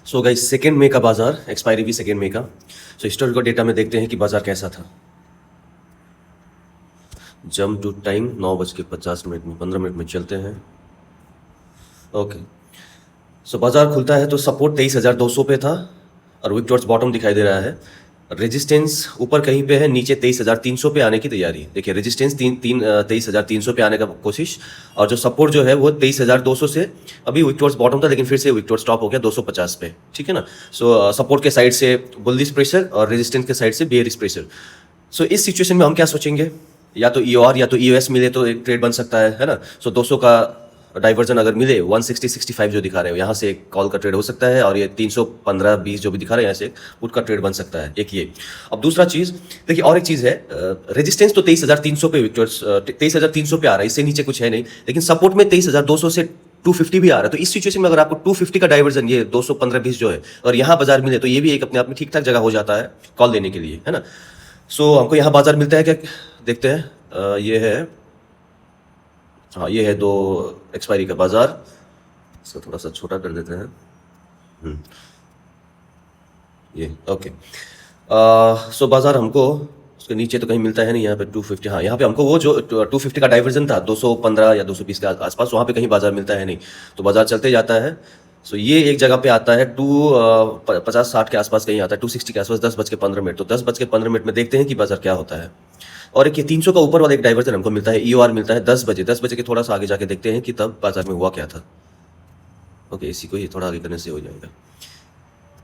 So guys, 2 मई का बाजार, expiry भी 2 मई का। सो हिस्टोरिकल डेटा में देखते हैं कि बाजार कैसा था। जंप टू टाइम 9:50 में 15 मिनट में चलते हैं। ओके, सो बाजार खुलता है तो सपोर्ट 23,200 पे था और वीक टॉर्च बॉटम दिखाई दे रहा है। रेजिस्टेंस ऊपर कहीं पे है, नीचे 23,300 पे आने की तैयारी। देखिए रेजिस्टेंस 23,300 पे आने का कोशिश, और जो सपोर्ट जो है वो 23,200 से। अभी वीक टॉर्च बॉटम था लेकिन फिर से वीक टॉर्च स्टॉप हो गया 250 पे, ठीक है ना। सो सपोर्ट के साइड से बुलिश प्रेशर और रेजिस्टेंस के साइड से बेयरिश प्रेशर। सो इस सिचुएशन में हम क्या सोचेंगे, या तो ईओआर या तो ईओएस मिले तो एक ट्रेड बन सकता है ना। सो 200 का डाइवर्जन अगर मिले 160-65 जो दिखा रहे हो, यहाँ से एक कॉल का ट्रेड हो सकता है, और ये 315-20 जो भी दिखा रहे हैं यहाँ से पुट का ट्रेड बन सकता है, एक ये। अब दूसरा चीज देखिए, और एक चीज है, रेजिस्टेंस तो 23,300 पे, विक्टर्स 23,300 पे आ रहा है, इससे नीचे कुछ है नहीं। लेकिन सपोर्ट में 23,200 से 250 भी आ रहा है। तो इस सिचुएशन में अगर आपको 250 का डाइवर्जन, ये 215-20 जो है, और यहाँ बाजार मिले तो ये भी एक अपने आप में ठीक ठाक जगह हो जाता है कॉल लेने के लिए, है ना। सो हमको यहाँ बाजार मिलता है क्या, देखते हैं। ये है, हाँ ये है 2 एक्सपायरी का बाजार। इसको थोड़ा सा छोटा कर देते हैं। ये ओके। सो बाजार हमको उसके नीचे तो कहीं मिलता है नहीं, यहाँ पे 250, हाँ यहाँ पे हमको वो जो 250 का डाइवर्जन था 215 या 220 के आसपास, वहाँ पे कहीं बाजार मिलता है नहीं, तो बाजार चलते जाता है। सो ये एक जगह पे आता है 250-60 के आसपास कहीं आता है, 260 के आसपास 10:15। तो 10:15 में देखते हैं कि बाजार क्या होता है। और एक ये 300 का ऊपर वाला एक डाइवर्जन हमको मिलता है, ईओआर मिलता है 10 बजे के थोड़ा सा आगे जाके देखते हैं कि तब बाजार में हुआ क्या था। ओके, इसी को ही थोड़ा आगे करने से हो जाएगा।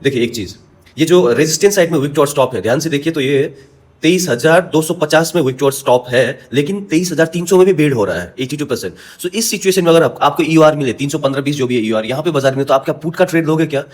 देखिए एक चीज, ये जो रेजिस्टेंस साइड में विक टॉर्च स्टॉप है, ध्यान से देखिए, तो ये 23,250 में विक टॉर्च स्टॉप है, लेकिन 23,300 में भी बेड हो रहा है 82%। सो इस सिचुएशन में अगर आपको ईओआर मिले 315-20 जो भी है ईओआर यहाँ पे बाजार में, तो आप क्या पुट का ट्रेड लोगे क्या?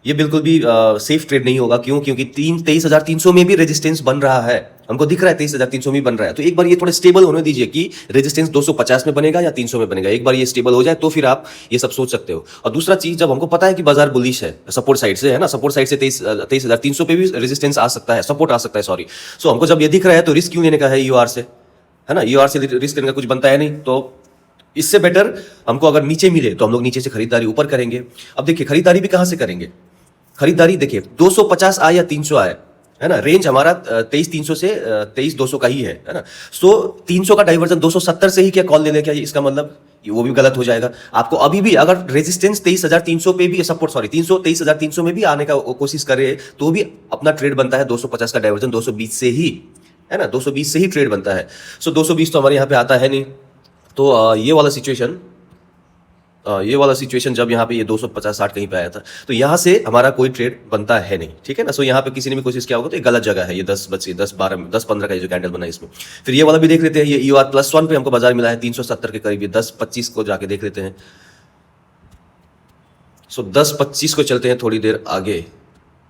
ये बिल्कुल भी सेफ ट्रेड नहीं होगा। क्यों? क्योंकि 23,300 में भी रेजिस्टेंस बन रहा है, हमको दिख रहा है 23,300 में बन रहा है। तो एक बार ये थोड़े स्टेबल होने दीजिए कि रेजिस्टेंस 250 में बनेगा या 300 में बनेगा। एक बार ये स्टेबल हो जाए तो फिर आप ये सब सोच सकते हो। और दूसरा चीज, जब हमको पता है कि बाजार बुलिश है सपोर्ट साइड से, है ना, सपोर्ट साइड से 23,300 पे भी रेजिस्टेंस आ सकता है, सपोर्ट आ सकता है, सॉरी। सो हमको जब ये दिख रहा है तो रिस्क क्यों लेने का है ईओआर से, है ना। ईओआर से रिस्क लेने का कुछ बनता है नहीं, तो इससे बेटर हमको अगर नीचे मिले तो हम लोग नीचे से खरीदारी ऊपर करेंगे। अब देखिए खरीदारी भी कहां से करेंगे, खरीदारी देखिए 250 आए या 300 आए, है ना, रेंज हमारा 23,300 से 23,200 का ही है ना। सो 300 का डाइवर्जन 270 से ही क्या कॉल ले ले, क्या इसका मतलब वो भी गलत हो जाएगा। आपको अभी भी अगर रेजिस्टेंस 23,300 पे भी सपोर्ट, सॉरी 23,300 में भी आने का कोशिश करे तो भी अपना ट्रेड बनता है 250 का डाइवर्जन 220 से ही, है ना, 220 से ही ट्रेड बनता है। सो 220 तो हमारे यहाँ पे आता है नहीं। तो ये वाला सिचुएशन जब यहाँ पे ये 250-60 कहीं पे आया था, तो यहाँ से हमारा कोई ट्रेड बनता है नहीं, ठीक है ना। सो यहाँ पे किसी ने भी कोशिश किया होगा तो ये गलत जगह है। ये 10-15 का ये जो कैंडल बना है इसमें। फिर ये वाला भी देख लेते हैं, ये EOR+1 पे हमको बाजार मिला है 370 के करीब। ये 10-25 को जाके देख लेते हैं। सो 10-25 को चलते हैं थोड़ी देर आगे,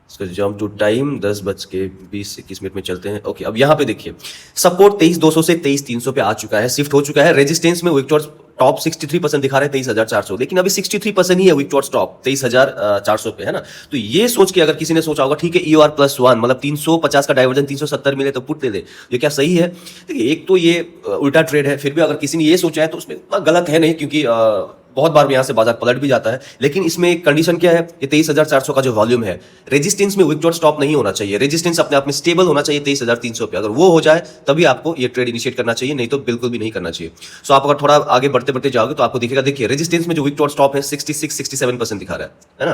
इसका जंप टू टाइम 10:20-21 में चलते हैं। ओके, अब यहाँ पे देखिए सपोर्ट 23,200 से 23,300 पे आ चुका है, शिफ्ट हो चुका है। रेजिस्टेंस में विक टॉर्च टॉप 63% दिखा रहे हैं 23,400, लेकिन अभी 63% ही है विक टॉर्च टॉप 23,400 पे, है ना। तो ये सोच के अगर किसी ने सोचा होगा ठीक है EOR+1 मतलब 350 का डाइवर्जन 370 मिले तो पुट ले ले, ये क्या सही है? देखिए एक तो ये उल्टा ट्रेड है, फिर भी अगर किसी ने ये सोचा है तो उसमें उतना गलत है नहीं, क्योंकि बहुत बार यहाँ से बाजार पलट भी जाता है। लेकिन इसमें एक कंडीशन क्या है, ये 23,400 का जो वॉल्यूम है, रेजिस्टेंस में विक टॉर्च स्टॉप नहीं होना चाहिए। रेजिस्टेंस अपने आप में स्टेबल होना चाहिए 23,300 पे। अगर वो हो जाए तभी आपको ये ट्रेड इनिशिएट करना चाहिए, नहीं तो बिल्कुल भी नहीं करना चाहिए। सो आप अगर थोड़ा आगे बढ़ते बढ़ते जाओगे तो आपको दिखेगा, देखिए रेजिस्टेंस में जो विक टॉर्च स्टॉप है 66-67% दिखा रहा है ना।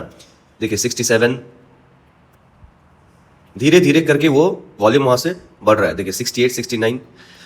देखिए 67, धीरे धीरे करके वो वॉल्यूम वहां से बढ़ रहा है। देखिए 68-69।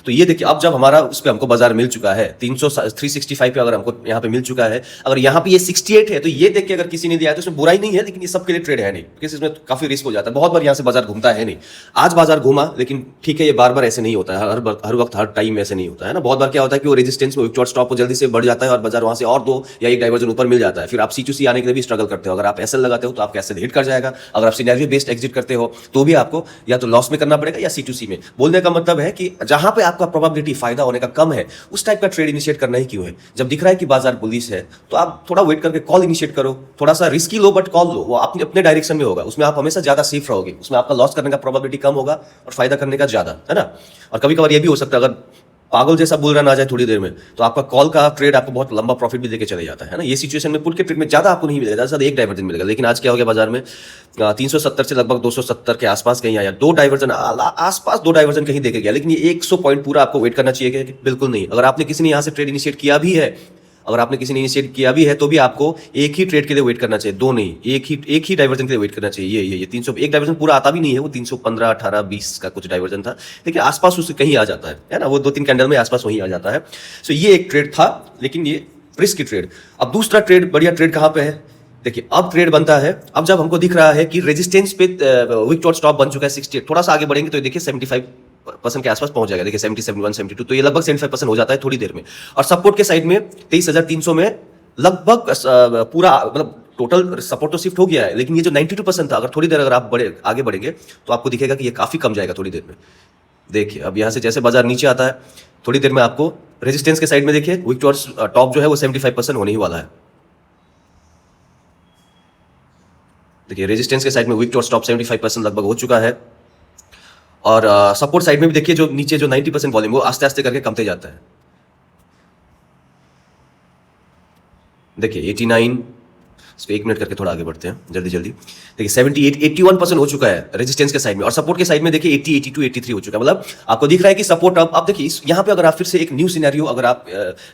तो ये देखिए अब जब हमारा उस पे हमको बाजार मिल चुका है 365 पे, अगर हमको यहाँ पे मिल चुका है, अगर यहाँ पे ये 68 है, तो ये देख के अगर किसी ने दिया है तो इसमें बुराई नहीं है, लेकिन ये सबके लिए ट्रेड है नहीं, क्योंकि इसमें काफी रिस्क हो जाता है। बहुत बार यहाँ से बाजार घूमता है नहीं। आज बाजार घूमा, लेकिन ठीक है ये बार बार ऐसे नहीं होता है, हर वक्त हर टाइम ऐसे नहीं होता है ना। बहुत बार क्या होता है कि वो रेजिस्टेंस में विक टॉर्च स्टॉप जल्दी से बढ़ जाता है और बाजार वहां से और 2 या 1 डाइवर्जन ऊपर मिल जाता है। फिर आप C2C आने के लिए भी स्ट्रगल करते हो। अगर आप एसएल लगाते हो तो आपका एसएल हिट कर जाएगा। अगर आप सिनेरियो बेस्ड एग्जिट करते हो तो भी आपको या तो लॉस में करना पड़ेगा या C2C में। बोलने का मतलब है कि जहां पे आपका प्रोबेबिलिटी फायदा होने का कम है, उस टाइप का ट्रेड इनिशिएट करना ही क्यों है। जब दिख रहा है कि बाजार बुलिश है तो आप थोड़ा वेट करके कॉल इनिशिएट करो। थोड़ा सा रिस्की लो बट कॉल लो, वो अपने अपने डायरेक्शन में होगा, उसमें आप हमेशा ज्यादा सेफ रहोगे, उसमें आपका लॉस करने का प्रोबेबिलिटी कम होगा और फायदा करने का ज्यादा, है ना। और कभी कभार ये भी हो सकता है, अगर पागल जैसा बुल रन आ जाए थोड़ी देर में, तो आपका कॉल का ट्रेड आपको बहुत लंबा प्रॉफिट भी देके चले जाता है ना। ये सिचुएशन में पुट के ट्रेड में ज्यादा आपको नहीं मिलेगा, ज्यादा से ज्यादा एक डाइवर्जन मिलेगा। लेकिन आज क्या हो गया बाजार में, 370 से लगभग 270 के आसपास कहीं आया, दो डाइवर्जन आसपास, दो डाइवर्जन कहीं देके गया। लेकिन ये 100 पॉइंट पूरा आपको वेट करना चाहिए कि बिल्कुल नहीं। अगर आपने किसी ने यहाँ से ट्रेड इनिशिएट किया भी है, अगर आपने किसी ने इनिशिएट किया भी है, तो भी आपको एक ही ट्रेड के लिए वेट करना चाहिए, दो नहीं, एक ही डाइवर्जन के लिए वेट करना चाहिए। ये 300 एक डाइवर्जन पूरा आता भी नहीं है, वो 315, 18, 20 का कुछ डाइवर्जन था, लेकिन आसपास उससे कहीं आ जाता है ना, वो 2-3 कैंडल में आसपास वहीं आ जाता है। सो ये एक ट्रेड था, लेकिन ये रिस्की ट्रेड। अब दूसरा ट्रेड, बढ़िया ट्रेड कहां पे है, देखिए अब ट्रेड बनता है। अब जब हमको दिख रहा है कि रेजिस्टेंस पे वीक टॉप स्टॉप बन चुका है 68, थोड़ा सा आगे बढ़ेंगे तो देखिए 75% के आसपास पहुंच जाएगा। देखिए 70, 71, 72, तो ये लगभग 75% हो जाता है थोड़ी देर में। और सपोर्ट के साइड में 23,300 में लगभग पूरा, मतलब टोटल सपोर्ट तो शिफ्ट हो गया है, लेकिन ये जो 92% था, अगर थोड़ी देर अगर आप आगे बढ़ेंगे तो आपको दिखेगा कि ये काफी कम जाएगा थोड़ी देर में। देखिए अब यहां से जैसे बाजार नीचे आता है, थोड़ी देर में आपको रेजिस्टेंस के साइड में देखिए वीक टॉप जो है वो 75% होने ही वाला है। देखिए रेजिस्टेंस के साइड में वीक टॉप 75% लगभग हो चुका है। और सपोर्ट साइड में भी देखिए जो नीचे जो 90% वॉल्यूम वो आस्ते आस्ते करके कमते जाता है। देखिए 89, इसको 1 मिनट करके थोड़ा आगे बढ़ते हैं जल्दी जल्दी। देखिए 78, 81% हो चुका है रेजिस्टेंस के साइड में, और सपोर्ट के साइड में देखिए 80, 82, 83 हो चुका है। मतलब आपको दिख रहा है कि सपोर्ट अब देखिए यहाँ पे अगर आप फिर से एक न्यू सिनेरियो, अगर आप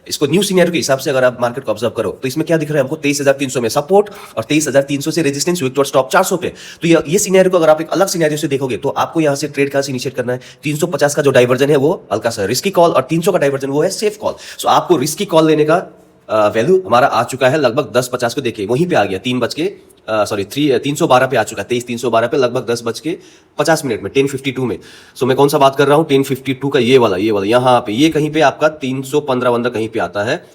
इसको न्यू सिनेरियो के हिसाब से अगर आप मार्केट को ऑब्जर्व करो, तो इसमें क्या दिख रहा है हमको, 23,300 में सपोर्ट और 23,300 से रेजिस्टेंस, वीक टॉप 400 पे। तो ये सिनेरियो को अगर आप एक अलग सिनेरियो से देखोगे तो आपको यहाँ से ट्रेड कहाँ से इनिशिएट करना है, 350 का जो डाइवर्जन है वो हल्का सा रिस्की कॉल, और 300 का डाइवर्जन वो है सेफ कॉल। सो आपको रिस्की कॉल लेने का वैल्यू हमारा आ चुका है लगभग 10:50 को। देखिए वहीं पे आ गया 312 पे आ चुका है, 23,312 पे लगभग 10:50 में 10:52 में। सो मैं कौन सा बात कर रहा हूं, 10:52 का ये वाला यहाँ पे, ये कहीं पे आपका 315 कहीं पे आता है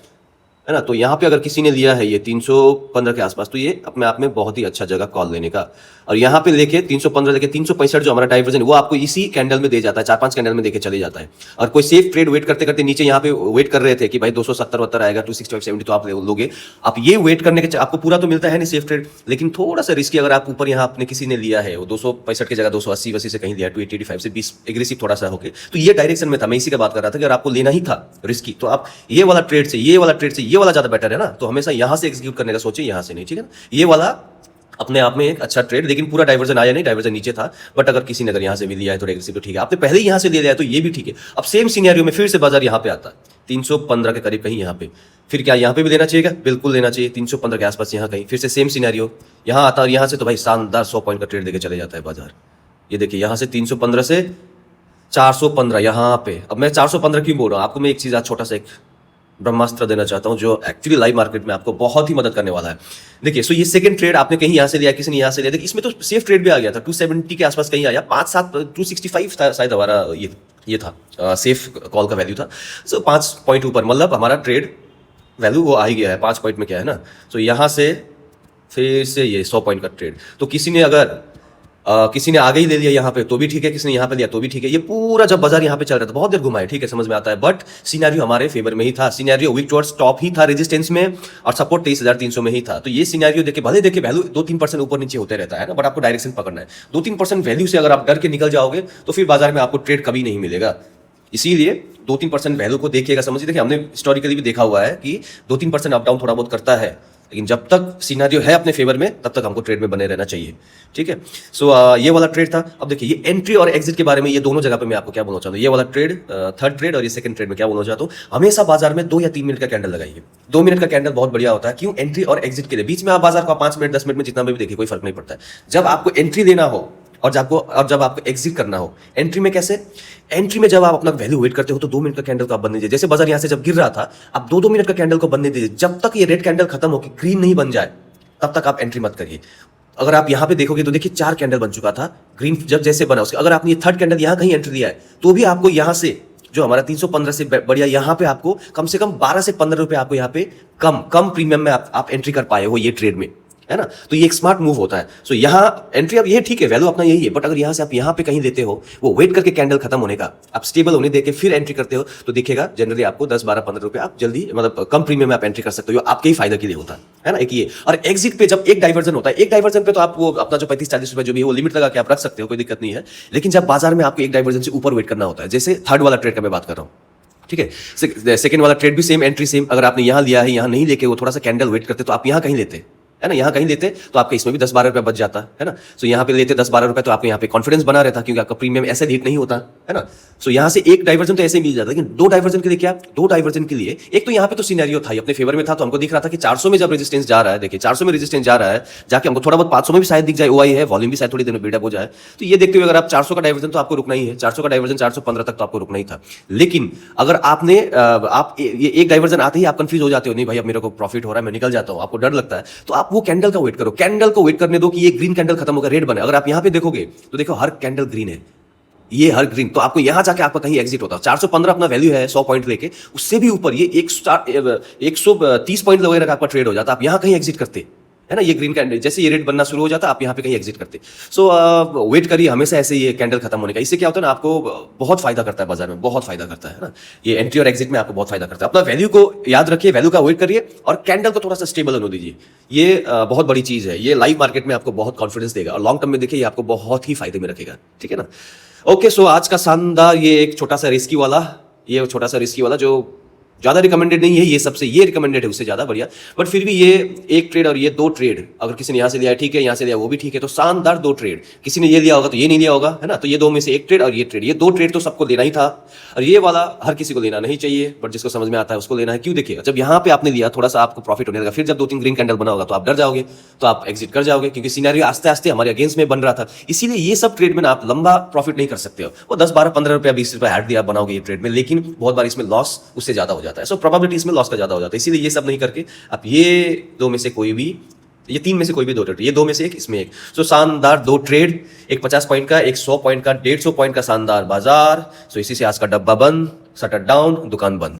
ना। तो यहाँ पे अगर किसी ने लिया है ये 315 के आसपास, तो ये अपने आप में बहुत ही अच्छा जगह कॉल लेने का। और यहाँ पे लेके 315 लेके 365 जो हमारा डाइवर्जन वो आपको इसी कैंडल में दे जाता है, 4-5 कैंडल में देके चले जाता है। और कोई सेफ ट्रेड वेट करते करते नीचे यहाँ पे वेट कर रहे थे कि भाई 270 आएगा, 265, 70, तो आप लोगे। आप ये वेट करने के, आपको पूरा तो मिलता है नहीं सेफ ट्रेड, लेकिन थोड़ा सा रिस्की अगर आप ऊपर यहाँ आपने किसी ने लिया है, वो 265 की जगह 280 से कहीं लिया, 285 से 20 एग्रेसिव थोड़ा सा होके, तो ये डायरेक्शन में था। मैं इसी का बात कर रहा था कि अगर आपको लेना ही था रिस्की, तो आप ये वाला ट्रेड से ये वाला ज्यादा बेटर है ना। तो हमेशा यहां से एग्जीक्यूट करने का सोचिए, यहां से नहीं, ठीक है ना। ये वाला अपने आप में एक अच्छा ट्रेड, लेकिन पूरा डाइवर्जन आया नहीं, डाइवर्जन नीचे था। बट अगर किसी ने अगर यहां से भी लिया है थोड़ा एग्रेसिव, तो ठीक है। आपने पहले ही यहां से ले लिया है तो ये भी ठीक है। अब सेम सिनेरियो में फिर से बाजार यहां पे आता है 315 के करीब कहीं यहाँ पे, फिर क्या यहाँ पे भी लेना चाहिए क्या, बिल्कुल लेना चाहिए 315 के आसपास यहाँ कहीं। फिर से सेम सिनेरियो यहाँ आता है, और यहाँ से तो भाई शानदार 100 पॉइंट का ट्रेड देके चले जाता है बाजार। ये देखिए यहाँ से 315 से 415 यहाँ पे। अब मैं 415 क्यों बोल रहा हूँ आपको, मैं एक चीज आज छोटा सा एक ब्रह्मास्त्र देना चाहता हूं जो एक्चुअली लाइव मार्केट में आपको बहुत ही मदद करने वाला है। देखिए सो ये सेकंड ट्रेड आपने कहीं यहां से लिया, किसी ने यहां से लिया, देखिए इसमें तो सेफ ट्रेड भी आ गया था, 270 के आसपास कहीं आया, 5-7 265 था शायद हमारा ये था सेफ कॉल का वैल्यू था। सो 5 पॉइंट ऊपर, मतलब हमारा ट्रेड वैल्यू वो आ ही गया है 5 पॉइंट में, क्या है ना। सो यहां से फिर से ये 100 पॉइंट का ट्रेड, तो किसी ने अगर किसी ने आगे ही ले लिया यहाँ पे तो भी ठीक है, किसी ने यहाँ पे लिया तो भी ठीक है। ये पूरा जब बाजार यहाँ पे चल रहा था बहुत देर घुमाए, ठीक है, समझ में आता है। बट सिनेरियो हमारे फेवर में ही था, सिनेरियो वीक टॉप टॉप ही था रेजिस्टेंस में, और सपोर्ट 23,300 में ही था। तो ये सिनेरियो देखे भले देखे वैल्यू 2-3% ऊपर नीचे होते रहता है ना, बट आपको डायरेक्शन पकड़ना है। 2-3% वैल्यू से अगर आप डर के निकल जाओगे तो फिर बाजार में आपको ट्रेड कभी नहीं मिलेगा। इसीलिए 2-3% वैल्यू को देखिएगा, समझिए। देखिए हमने हिस्टोरिकली भी देखा हुआ है कि 2-3% अप डाउन थोड़ा बहुत करता है, लेकिन जब तक सिनेरियो है अपने फेवर में तब तक हमको ट्रेड में बने रहना चाहिए, ठीक है। सो ये वाला ट्रेड था। अब देखिए ये एंट्री और एग्जिट के बारे में, ये दोनों जगह पे मैं आपको क्या बोलना चाहता हूँ, ये वाला ट्रेड थर्ड ट्रेड और ये सेकंड ट्रेड में क्या बोलना चाहता हूँ, हमेशा बाजार में 2 या 3 मिनट का कैंडल लगाइए। 2 मिनट का कैंडल बहुत बढ़िया होता है, क्यों, एंट्री और एग्जिट के लिए। बीच में आप बाजार को 5 मिनट 10 मिनट में जितना भी देखिए कोई फर्क नहीं पड़ता है। जब आपको एंट्री लेना हो और जब आपको एग्जिट करना हो, एंट्री में कैसे, एंट्री में जब आप अपना वैल्यू वेट करते हो तो 2 मिनट का कैंडल को आप बनने दीजिए। जैसे बाजार यहां से जब गिर रहा था, आप 2-2 मिनट का कैंडल को बनने दीजिए। जब तक ये रेड कैंडल खत्म होकर ग्रीन नहीं बन जाए तब तक आप एंट्री मत करिए। अगर आप यहां पे देखोगे तो देखिए 4 कैंडल बन चुका था, ग्रीन जब जैसे बना उसके, अगर आपने ये थर्ड कैंडल यहां कहीं एंट्री लिया है तो भी आपको यहां से जो हमारा 315 से बढ़िया, यहां पे आपको कम से कम 12 से 15 रुपए आपको यहां पे कम प्रीमियम में आप एंट्री कर पाए हो ये ट्रेड में, है ना। तो ये एक स्मार्ट मूव होता है। सो यहाँ एंट्री अब ये ठीक है, वैल्यू अपना यही है, बट अगर यहाँ से आप यहाँ पे कहीं लेते हो, वो वेट करके कैंडल खत्म होने का, आप स्टेबल होने देके फिर एंट्री करते हो, तो दिखेगा जनरली आपको 10, 12, 15 रुपए आप जल्दी, मतलब कम प्रीमियम में आप एंट्री कर सकते हो, आपके ही फायदा के लिए होता है ना, एक ये। और एग्जिट पे जब एक डाइवर्जन होता है, एक डाइवर्जन पे तो आप वो अपना जो 35-40 रुपए जो भी है वो लिमिट लगा के आप रख सकते हो, कोई दिक्कत नहीं है। लेकिन जब बाजार में आपको एक डाइवर्जन से ऊपर वेट करना होता है, जैसे थर्ड वाला ट्रेड का मैं बात कर रहा हूँ, ठीक है। सेकंड वाला ट्रेड भी सेम, एंट्री सेम। अगर आपने यहाँ लिया है, यहाँ नहीं लेके वो थोड़ा सा कैंडल वेट करते तो आप यहाँ कहीं लेते, है ना, यहाँ कहीं लेते तो आपके इसमें भी 10-12 रुपया बच जाता, है ना। सो यहाँ पे लेते 10-12 रुपए तो आपको यहाँ पे कॉन्फिडेंस बना रहता, क्योंकि आपका प्रीमियम ऐसे हीट नहीं होता, है ना। सो यहाँ से एक डाइवर्जन तो ऐसे ही मिल जाता, लेकिन दो डाइवर्जन के लिए क्या, दो डाइवर्जन के लिए एक तो यहाँ पे तो सिनेरियो था, अपने फेवर में था, तो हमको दिख रहा था कि 400 में जब रेजिस्टेंस जा रहा है, देखिए 400 में रेजिस्टेंस जा रहा है, जाके हमको थोड़ा बहुत 500 में भी शायद दिख जाए, ओआई है, वॉल्यूम भी शायद थोड़ी देर में बिल्डअप हो जाए। तो ये देखते हुए अगर आप 400 का डाइवर्जन तो आपको रुकना ही है, 400 का डाइवर्जन 415 तक तो आपको रुकना ही था। लेकिन अगर आपने आप ये एक डाइवर्जन आते ही आप कंफ्यूज हो जाते हो, नहीं भाई अब मेरे को प्रॉफिट हो रहा है, मैं निकल जाता हूं, आपको डर लगता है, तो आप वो कैंडल का वेट करो, कैंडल को वेट करने दो कि ये ग्रीन कैंडल खत्म होगा, रेड बने। अगर आप यहां पे देखोगे तो देखो हर कैंडल ग्रीन है, ये हर ग्रीन, तो आपको यहां जाके आपका कहीं एग्जिट होता है। 415 अपना वैल्यू है 100 पॉइंट लेके, उससे भी ऊपर ये 130 पॉइंट वगैरह का आपका ट्रेड हो जाता, आप यहां कहीं एग्जिट करते, है ना। ये ग्रीन कैंडल जैसे ये रेड बनना शुरू हो जाता, आप यहाँ पे कहीं एग्जिट करते। सो वेट करिए हमेशा ऐसे ये कैंडल खत्म होने का। इससे क्या होता है ना, आपको बहुत फायदा करता है, बाजार में बहुत फायदा करता है ना। ये एंट्री और एग्जिट में आपको बहुत फायदा करता है। अपना वैल्यू को याद रखिए, वैल्यू का वेट करिए और कैंडल को थोड़ा सा स्टेबल होने दीजिए। ये बहुत बड़ी चीज है, ये लाइव मार्केट में आपको बहुत कॉन्फिडेंस देगा और लॉन्ग टर्म में देखिए ये आपको बहुत ही फायदे में रखेगा, ठीक है ना। ओके, सो आज का शानदार ये एक छोटा सा रिस्की वाला जो ज्यादा रिकमेंडेड नहीं है, ये सबसे ये रिकमेंडेड है उससे ज्यादा बढ़िया, बट फिर भी ये एक ट्रेड और ये दो ट्रेड, अगर किसी ने यहाँ से लिया है ठीक है, यहाँ से लिया वो भी ठीक है, तो शानदार दो ट्रेड। किसी ने ये लिया होगा तो ये नहीं लिया होगा, है ना। तो ये दो में से एक ट्रेड और ये ट्रेड, ये दो ट्रेड तो सबको लेना ही था, और ये वाला हर किसी को लेना नहीं चाहिए, बट जिसको समझ में आता है उसको लेना है। क्यों, देखिए जब यहाँ पे आपने लिया थोड़ा सा आपको प्रॉफिट होने लगा, फिर जब 2-3 ग्रीन कैंडल बना होगा तो आप डर जाओगे, तो आप एग्जिट कर जाओगे, क्योंकि सिनेरियो आस्ते आस्ते हमारे अगेंस्ट में बन रहा था। इसीलिए ये सब ट्रेड में आप लंबा प्रॉफिट नहीं कर सकते हो। वो 10-12-15 रुपया 20 रुपया ऐड दिया बनाओगे ये ट्रेड में, लेकिन बहुत बार इसमें लॉस उससे ज्यादा हो जाता है। सो प्रोबेबिलिटी इसमें लॉस का ज्यादा हो जाता है। इसीलिए ये सब नहीं करके आप ये दो में से कोई भी, ये तीन में से कोई भी दो ट्रेड, ये दो में से एक, इसमें एक। सो शानदार दो ट्रेड, एक 50 पॉइंट का, एक 100 पॉइंट का, 150 पॉइंट का शानदार बाजार। सो इसी से आज का डब्बा बंद, शटर डाउन, दुकान बंद।